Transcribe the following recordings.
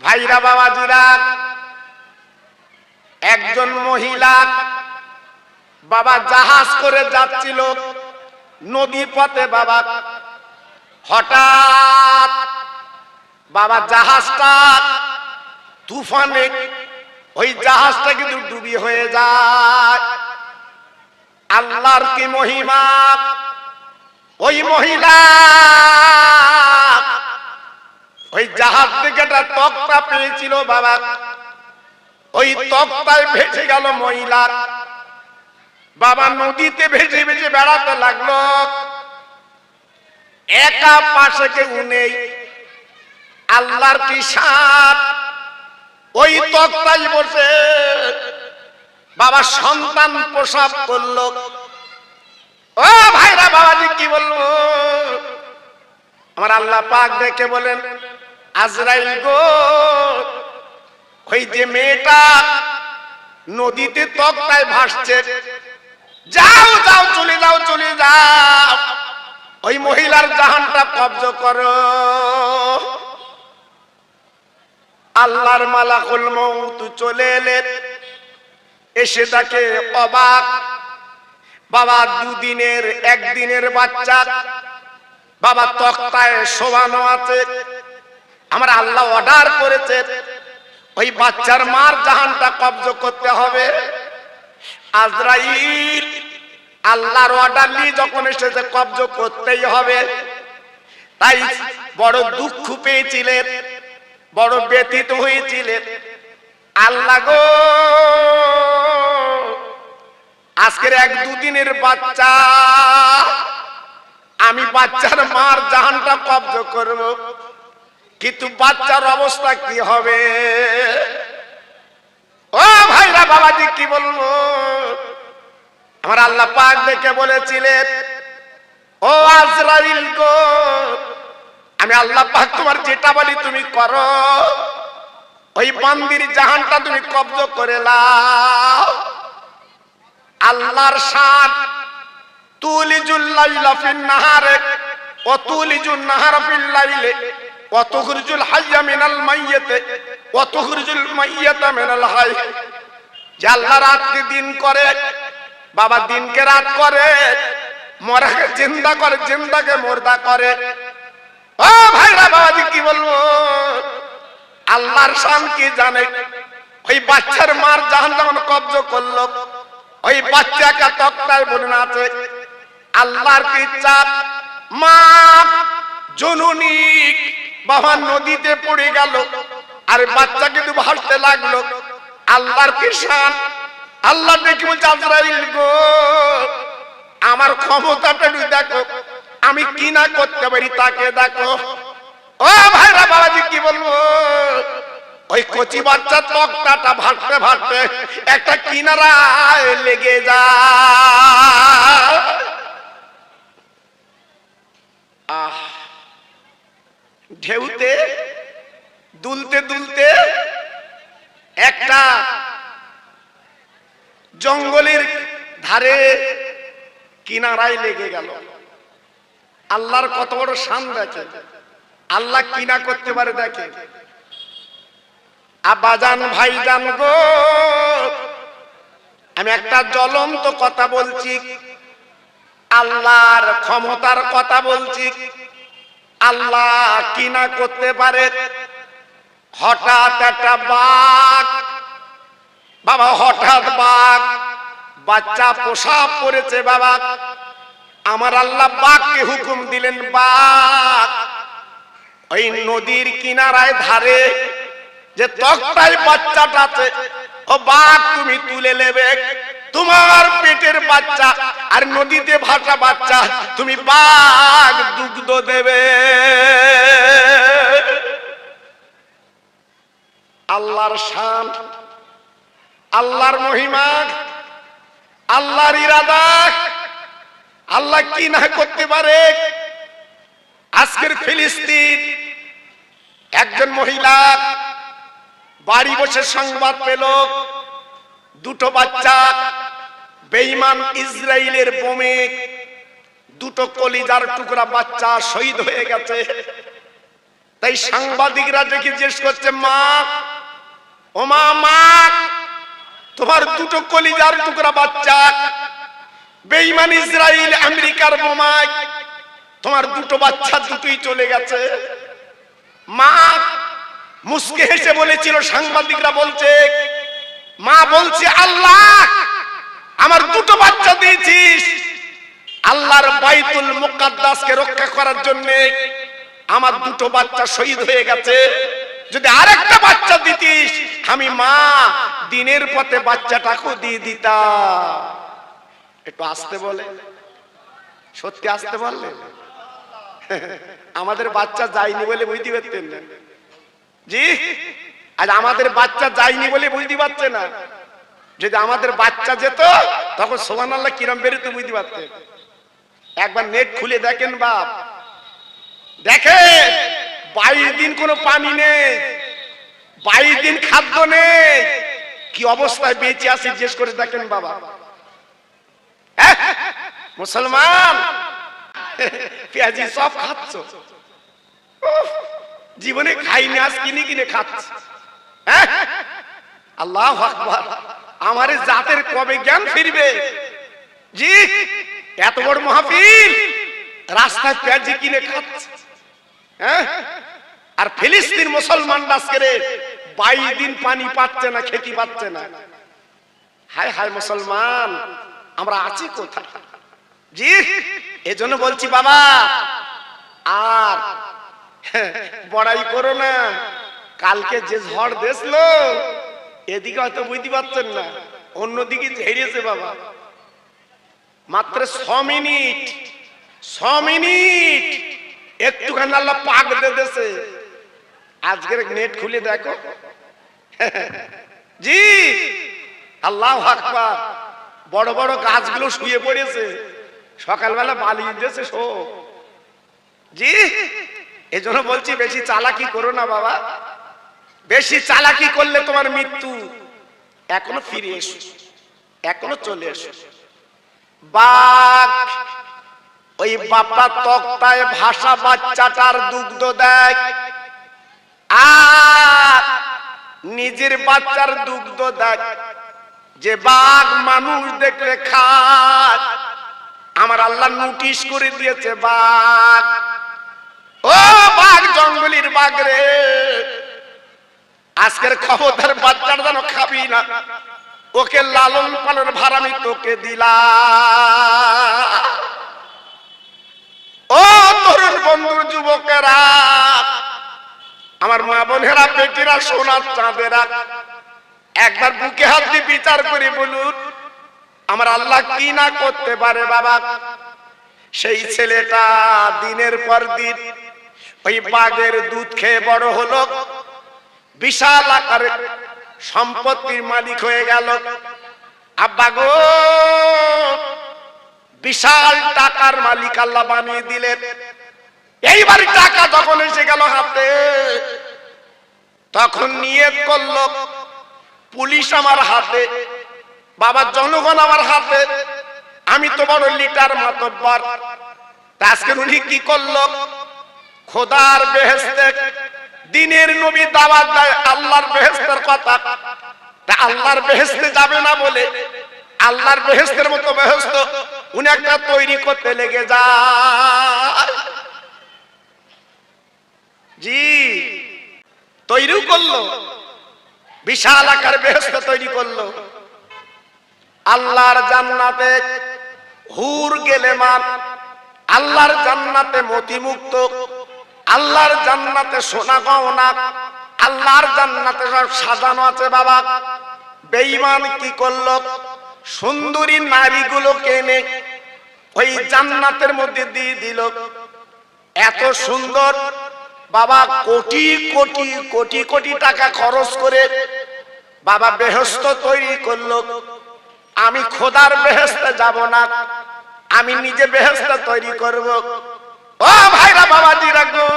ভাইরা বাবাজিরা, একজন মহিলা বাবা জাহাজ করে যাচ্ছিল নদী পথে। বাবা হঠাৎ বাবা জাহাজটা তুফানে ওই জাহাজটা কিন্তু ডুবি হয়ে যায়। আল্লাহর কি মহিমা! ওই মহিলা ওই জাহাজ থেকে একটা তক্তা পেয়েছিল বাবা, ওই তক্তায় ভেসে গেল মহিলা। বাবা নদীতে ভেসে ভেসে বেড়াতে লাগলো, একা পাশে কেউ নেই। আল্লাহর কি শান! ওই তক্তায় বসে বাবা সন্তান প্রসব করলো। ও ভাইরা বাবাজি, কি বলবো! আমার আল্লাহ পাক দেখে বলেন, আজরাইল গো, ওই যে মেয়েটা নদীতে তক্তায় ভাসছে, যাও যাও, চলে যাও, চলে যাও, ওই মহিলার জাহানটা কবজা করো। আল্লাহর মালাকুল মউত চলে এলেন, এসে তাকে অবাক। বাবা দুদিনের একদিনের বাচ্চা বাবা তক্তায় শোয়ানো আছে। আমার আল্লাহ অর্ডার করেছে ওই বাচ্চার মার জাহানটা কবজা করতে হবে। আজরাইল আল্লাহর অর্ডার নিয়ে যখন এসেছে, কবজা করতেই হবে। তাই বড় দুঃখ পেয়েছিলেন, বড় ব্যথিত হয়েছিলেন। আল্লাহ গো, আজকের এক দুদিনের বাচ্চা, আমি বাচ্চার মার জাহানটা কবজা করব, কিন্তু বাচ্চার অবস্থা কি হবে? ও ভাইরা বাবাজি, কি বলবো! আমার আল্লাহ পাক দেখে বলেছিলেন, ও আজরাইল গো, আমি আল্লাহ পাক তোমার যেটা বলি তুমি করো। ওই বান্দির জাহানটা তুমি কবজা করে নাও। আল্লাহর শান, তুলিজুল লাইলা ফিন নাহারে ওয়া তুলিজুন নাহারা ফিল লাইলে ওয়া তুখরিজুল হাইয়া মিনাল মাইয়িতে ওয়া তুখরিজুল মাইয়িতা মিনাল হাই। যে আল্লাহ রাতকে দিন করে, বাবা দিনকে রাত করে, মরাকে জিন্দা করে, জিন্দাকে মুর্দা করে। ও ভাইরা বাবাজি, কি বলবো! আল্লাহর শান কি জানে? ওই বাচ্চার মার জাহান যখন কবজা করলো, ওই বাচ্চাকে তক্তায় বনে আছে। আল্লাহর কি ইচ্ছা, মা জননী বাবা নদীতে পড়ে গেল, আর বাচ্চা কিন্তু ভাসতে লাগলো। আল্লাহর কি শান! আল্লাহ দেখি বলছে, আজরাইল গো, আমার ক্ষমতাটা দেখো, আমি কি না করতে পারি তাকে দেখো। ও ভাইরা বাবাজি, কি বলবো! ওই কচি বাচ্চা তক্তাটা ভাসতে ভাসতে একটা কিনারায় লেগে যায়। ঢেউতে দুলতে দুলতে একটা জঙ্গলের ধারে কিনারায় লেগে গেল। আল্লাহর কত বড় শান দেখে! আল্লাহ কিনা করতে পারে দেখে। আব্বাজান, ভাইজান গো, আমি একটা জ্বলন্ত কথা বলছি, আল্লাহর ক্ষমতার কথা বলছি। আল্লাহ কিনা করতে পারে। হঠাৎ একটা বাঘ, বাবা হঠাৎ বাঘ বাচ্চা প্রসব করেছে। বাবা আমার আল্লাহ বাঘকে হুকুম দিলেন, বাঘ ওই নদীর কিনারায় ধারে যে তক্তায় বাচ্চাটা আছে, ও বাঘ তুমি তুলে নেবে তোমার পেটের বাচ্চা, আর নদীতে ভাসা বাচ্চা তুমি বাঘ দুগ্ধ দেবে। আল্লাহর শান, আল্লাহর মহিমা, আল্লাহর ইরাদা। আল্লাহ কি না করতে পারে! আজকের ফিলিস্তিন একজন মহিলা বাড়ি বসে সংবাদ পেল, দুটো বাচ্চা বেঈমান ইসরায়েলের বোমে দুটো কলিজার টুকরা বাচ্চা শহীদ হয়ে গেছে। তাই সাংবাদিকরা দেখে জিজ্ঞেস করছে, মা ও মা, মা তোমার দুটো কলিজার টুকরা বাচ্চা বেঈমান ইসরায়েল আমেরিকার বোমায় তোমার দুটো বাচ্চা দুটোই চলে গেছে। মা মুস্কে হেসে বলেছিল, সাংবাদিকরা বলছে, মা বলছে, আল্লাহ আমার দুটো বাচ্চা দিয়েছিস, আল্লাহর বাইতুল মুকাদ্দাসকে রক্ষা করার জন্য আমার দুটো বাচ্চা শহীদ হয়ে গেছে, যদি আরেকটা বাচ্চা দিতিস আমি মা দিনের পথে বাচ্চাটাকেও দিয়ে দিতাম। একটু আসতে বলে, সত্যি আসতে বললে, আমাদের বাচ্চা যায়নি বলে বুঝতে পারতেন না জি, আজ আমাদের বাচ্চা যায়নি বলে বুঝতে পারছে না। যদি আমাদের বাচ্চা যেত তখন সুবহানাল্লাহ কিরম বেরোতে বুঝতে পারতেন। একবার নেট খুলে দেখেন বাপ, দেখেন 22 দিন কোনো পানি নেই, 22 দিন খাদ্য নেই, কি অবস্থায় বেঁচে আছে জিজ্ঞেস করে দেখেন বাবা। মুসলমান পেঁয়াজি সব খাচ্ছ, জীবনে খাইনি, আজ কিনে কিনে খাচ্ছ। আল্লাহু আকবার, আমার জাতের কবে জ্ঞান ফিরবে জি? এত বড় মাহফিল, রাস্তায় পেঁয়াজি কিনে খাচ্ছে। আর ফিলিস্তিন মুসলমানরা আজকে 22 দিন পানি পাচ্ছে না, খেতে পাচ্ছে না। হায় হায় মুসলমান, আমরা আছি কোথায় জি? এজন্য বলছি বাবা, আর বড়াই করো না। কালকে যে ঝড় দেখলো, এদিকে হয়তো বুঝতে পারছেন না, অন্যদিকে ঝেড়েছে বাবা। মাত্র 6 মিনিট একটুখানি আল্লাহ পাক দিয়েছে। আজকের নেট খুলে দেখো জি, আল্লাহু আকবার, বড় বড় গাছগুলো শুয়ে পড়েছে, সকালবেলা বালি দিয়েছে সব জি। এজন্য বলছি বেশি চালাকি করো না বাবা, বেশি চালাকি করলে তোমার মৃত্যু। এখনো ফিরে এসো, এখনো চলে এসো। বাঘ ওই বাপটা তক্তায় ভাষা বাচ্চাটার দুগ্ধ দেয়, আর নিজের বাচ্চার দুগ্ধ দেয়। যে বাঘ মানুষ দেখলে খায়, আমার আল্লাহ নোটিশ করে দিয়েছে, বাঘ ও বাঘ, জঙ্গলের বাঘ রে, আজকের খবরদার বাচ্চার যেন খাবি না, ওকে লালন পালন ভার আমি তোকে দিলাম। ও তরুণ বন্ধুর যুবকেরা, আমার মা বোনেরা, বেটিরা, সোনার চাঁদেরা, একবার বুকে হাত দিয়ে বিচার করে বলুন, আমার আল্লাহ কি না করতে পারে বাবা। সেই ছেলেটা দিনের পর দিন ওই বাঘের দুধ খেয়ে বড় হলো, বিশাল আকারের সম্পত্তির মালিক হয়ে গেল। আব্বা গো, বিশাল টাকার মালিক আল্লাহ বানিয়ে দিলেন। এইবার টাকা যখন এসে গেল হাতে, তখন নিয়ত করলো, পুলিশ আমার হাতে, বাবা জনগণ আমার হাতে, আমি তো বড় লিটার মাতব্বর। আজকে উনি কি করলো, খোদার বেহেশতে দিনের নবী দাওয়াত দেয় আল্লাহর বেহেশতের কথা, আল্লাহর বেহেশতে যাবে না বলে আল্লাহর বেহেশতের মতো বেহেশত উনি একটা তৈরি করতে লেগে যায় জি। তৈরি করলো, বিশাল আকার বেহেশত তৈরি করলো। আল্লাহর জান্নাতে হুর গেলেমান, আল্লাহর জান্নাতে মতিমুক্ত, আল্লাহর জান্নাতে সোনা গহনা, আল্লাহর জান্নাতে সব সাজানো আছে বাবা। বেঈমান কি করলো, সুন্দরী নারীগুলো কেনে ওই জান্নাতের মধ্যে দিয়ে দিল। এত সুন্দর বাবা, কোটি কোটি কোটি কোটি টাকা খরচ করে বাবা বেহেশত তৈরি করলো। আমি খোদার বেহেশতে যাব না, আমি নিজে বেহেশত তৈরি করব। ও ভাইরা, বাবাজিরা গো,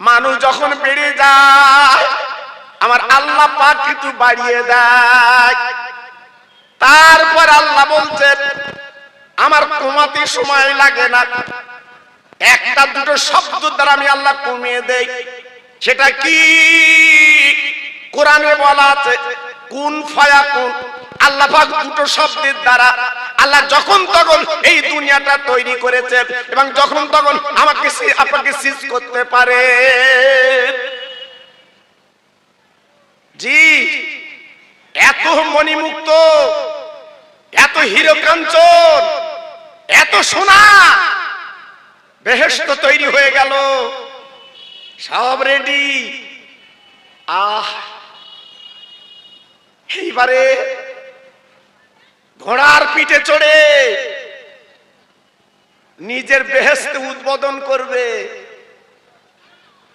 মানুষ যখন বেড়ে যায় আমার আল্লাহ পাক কিছু বাড়িয়ে দেয়। তারপর আল্লাহ বলছেন, আমার কমাতে সময় লাগে না, একটা দুটো শব্দ দ্বারা আমি আল্লাহ কমিয়ে দেই। সেটা কি? কোরআনে বলা আছে কুন ফায়াকুন। আল্লাহ পাক দুটো শব্দের দ্বারা আল্লাহ যখন তখন এই দুনিয়াটা তৈরি করেছে এবং যখন তখন আমাকে আপনাকে সিজ করতে পারে। জি, এত মণিমুক্ত, এত হীরো কাঞ্চন, এত সোনা, বেহেশত তৈরি হয়ে গেল, সব রেডি। এইবারে ঘোড়ার পিঠে চড়ে নিজের বেহেশত উদ্বোধন করবে।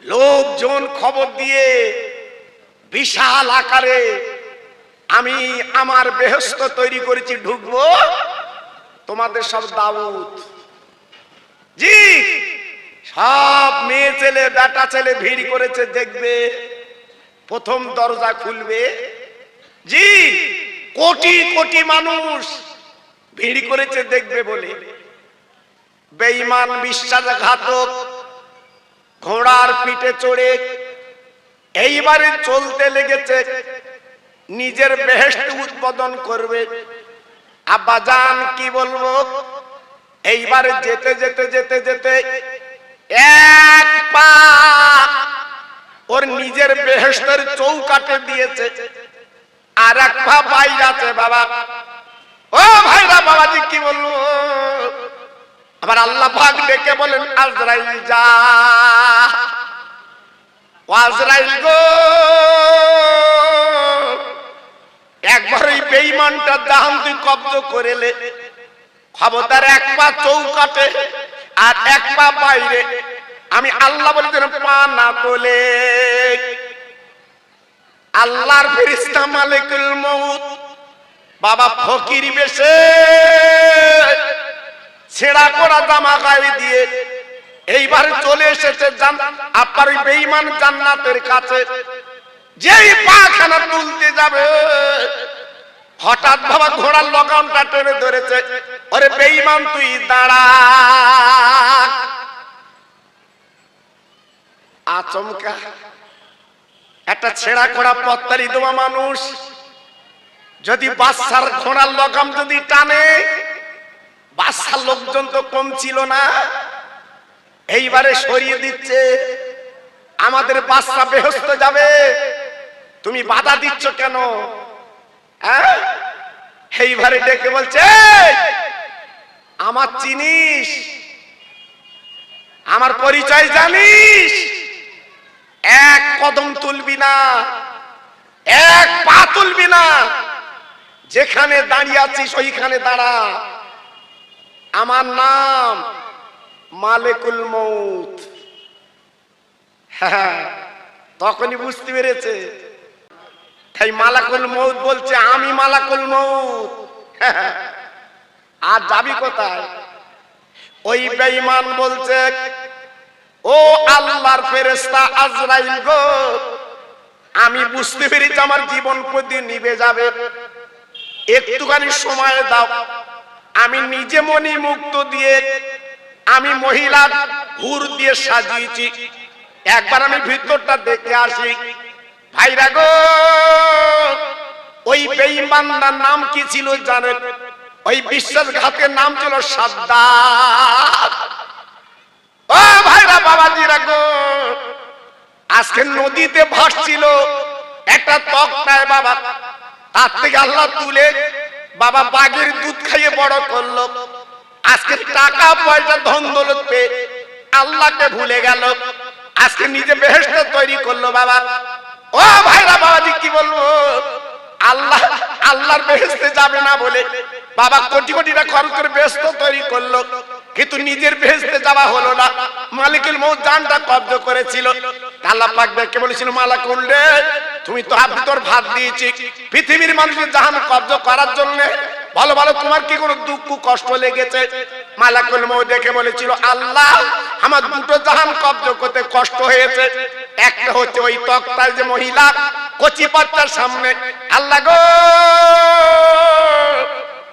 লোকজন খবর দিয়ে বিশাল আকারে আমি আমার বেহেশত তৈরি করেছি, ঢুকবো, তোমাদের সব দাউদ। জি, সব মেয়ে ছেলে বেটা ছেলে ভিড় করেছে, দেখবে প্রথম দরজা খুলবে। জি, কোটি কোটি মানুষ ভিড় করেছে দেখবে বলে। বেঈমান বিশ্বাসঘাতক ঘোড়ার পিঠে চড়ে এইবারে চলতে লেগেছে, নিজের বেহেশত উদ্বোধন করবে। আব্বাজান কি বলবো, এইবারে যেতে যেতে যেতে যেতে এক পা ওর নিজের বেহেশতের চৌকাটে দিয়েছে, আর এক পা বাইরে আছে। বাবা, ও ভাইরা, বাবাজি কি বলবো, আবার আল্লাহ পাক ডেকে বলেন আজরাইল যা। আজরাইল গো, একবার ওই বেঈমানটা জাহান তুই কব্জ করে লে। খবরদার, এক পা চৌকাটে আর এক পা বাইরে। আমি আল্লাহ বলি যেন পা না তোলে। আল্লাহর ফেরেশতা মালিকুল মউত বাবা ফকির বেশে ছেঁড়া করা জামা গায়ে দিয়ে এইবার চলে এসেছে আপনার ওই বেঈমান জান্নাতের কাছে। যেই পাখানা তুলতে যাবে, হঠাৎ বাবা ঘোড়ার লগামটা টেনে ধরেছে। ওরে বেঈমান, তুই দাঁড়া। আচমকা একটা ছেঁড়া করা পত্তারি দেওয়া মানুষ যদি বাচ্চার ঘোড়ার লগাম যদি টানে, বাচ্চার লোকজন তো কম ছিল না, এইবারে সরিয়ে দিচ্ছে। আমাদের বাচ্চা বেহেশতে যাবে, তুমি বাধা দিচ্ছ কেন? এইবারে ডেকে বলছে, আমার চিনিস, আমার পরিচয় জানিস, এক কদম তুলবি না, এক পা তুলবি না, যেখানে দাঁড়িয়ে আছিস ওইখানে দাঁড়া। আমার নাম মালিকুল মউত। তখনই বুঝতে পেরেছে। তাই মালাকুল মউত বলছে, আমি মালাকুল মউত। আর যাবি কোথায়? ওই বেঈমান বলছে, ও আল্লাহর ফেরেশতা আজরাইল গো, আমি বুঝতে পেরেছি আমার জীবন প্রতিদিন নিভে যাবে, একটুখানি সময় দাও। আমি নিজে মনি মুক্ত দিয়ে আমি মহিলা হুর দিয়ে সাজিয়েছি, একবার আমি ভিতরটা দেখে আসি। ভাইরা গো, ওই বেঈমানটার নাম কি ছিল জানেন? ওই বিশ্বাসঘাতের নাম ছিল সাদ্দাত। ও ভাইরা, বাবাজিরা গো, আজকে নদীতে ভাসছিল একটা তক্তায় বাবা, তার থেকে আল্লাহ তুলে বাবা বাঘের দুধ খাইয়ে বড় করলো। আজকে টাকা পয়সা ধন দৌলত পেয়ে আল্লাহকে ভুলে গেল, আজকে নিজে বেহেশত তৈরি করলো। বাবা, ও ভাইরা, বাবাজি কি বলবো, আল্লাহর বেহেশতে যাবে না বলে বাবা কোটি কোটি টাকা খরচ করে বেহেশত তৈরি করলো, কিন্তু নিজের বেহেশতে যাওয়া হলো না। মালিকুল মউত জানটা কব্জ করেছিল। আল্লাহ পাক দেখে বলেছিল, মালাকুল রে, তুমি তো হাত ভিতর ভাত দিয়েছি পৃথিবীর মানুষের জাহান কব্জ করার জন্য, ভালো ভালো, তোমার কি কোনো দুঃখ কষ্ট লেগেছে? মালাকুল মউত দেখে বলেছিল, আল্লাহ, আমার দুটো জাহান কব্জ করতে কষ্ট হয়েছে। একটা হচ্ছে ওই তক্তার যে মহিলা কচি বাচ্চার সামনে, আল্লাহ গো,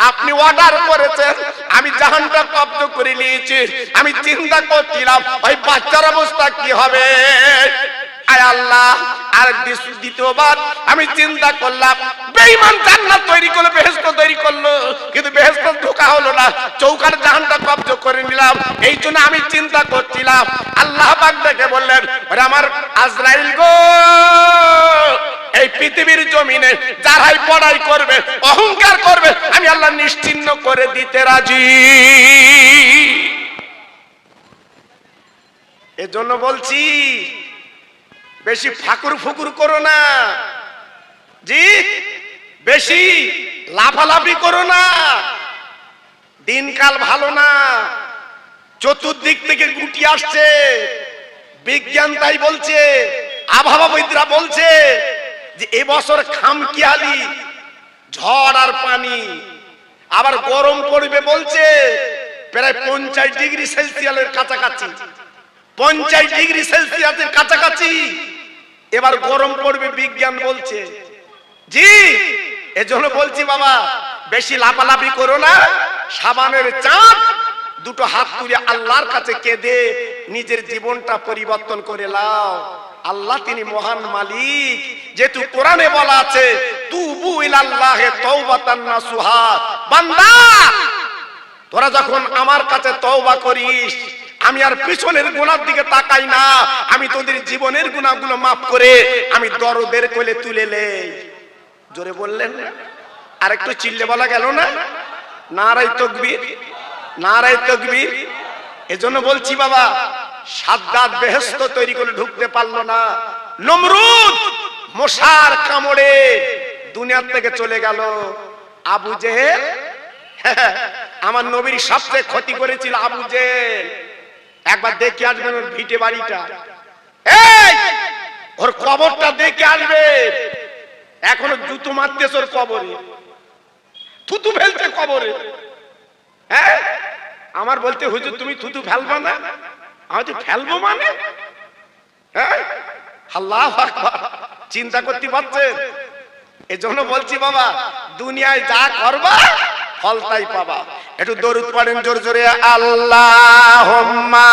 আপনি অর্ডার করেছেন, আমি জাহানটা কব্জ করে নিয়েছি। আমি চিন্তা করছিলাম ওই বাচ্চার অবস্থা কি হবে। আয় আল্লাহ, আর দ্বিতীয়বার আমি চিন্তা করলাম বেঈমান জান্নাত তৈরি করলো, বেহেশত তৈরি করলো, কিন্তু বেহেশত ঢোকা হলো না, চৌকার জাহানটা কব্জ করে নিলাম। এই জন্য আমি চিন্তা করছিলাম। আল্লাহ পাক ডেকে বললেন, আরে আমার আজরাইল গো, এই পৃথিবীর জমিনে যারাই বড়াই করবে, অহংকার করবে, আমি আল্লাহ নিশ্চিহ্ন করে দিতে রাজি। এজন্য বলছি বেশি ফাকুর ফুকুর করো না, জি, বেশি লাফালাফি করো না, দিনকাল ভালো না, চতুর্দিক থেকে গুটি আসছে। বিজ্ঞান তাই বলছে, আবহাওয়াবিদরা বলছে যে এবছর খামখেয়ালি ঝড় আর পানি, আবার গরম পড়বে বলছে প্রায় 50 ডিগ্রি সেলসিয়াসের কাছাকাছি, 50 ডিগ্রি সেলসিয়াসের কাছাকাছি এবার গরম পড়বে বিজ্ঞান বলছে। জি, এজন্য বলছি বাবা বেশি লাফালাফি করো না। সাবানের চাঁদ দুটো হাত তুলে আল্লাহর কাছে কেঁদে নিজের জীবনটা পরিবর্তন করে নাও। আল্লাহ তিনি মহান মালিক। যেহেতু কোরআনে বলা আছে তুবু ইলাল্লাহি তাওবাতান নাসুহা, বান্দা তোরা যখন আমার কাছে তওবা করিস, আমি আর পিছনের গুনার দিকে তাকাই না, আমি তোদের জীবনের গুনাহগুলো মাফ করে আমি দরদের কোলে তুলে নেই। জোরে বললেন না? আর একটু চিল্লে বলা গেল না? নারায়ে তাকবীর, নারায়ে তাকবীর। এজন্য বলছি বাবা, সাদ্দাত বেহেশত তৈরি করে ঢুকতে পারলো না, নমরুদ মশার কামড়ে দুনিয়া থেকে চলে গেল। আবু জেহেল, আমার নবীর সবচেয়ে ক্ষতি করেছিল আবু জেহেল। একবার দেখে আসবেন ওর ভিটে বাড়িটা, এই ওর কবরটা দেখে আসবে। এখনো জুতো মারতেছে ওর কবরে, থুতু ফেলছে কবরে। হ্যাঁ, আমার বলতে হুজুর তুমি থুতু ফেলবা না? আমি তো ফেলবো মানে? হ্যাঁ, আল্লাহু আকবার, চিন্তা করতে পারছেন? এজন্য বলছি বাবা, দুনিয়ায় যা করবা ফল তাই পাবা। একটু দরুদ পড়েন জোরে জোরে, আল্লাহুম্মা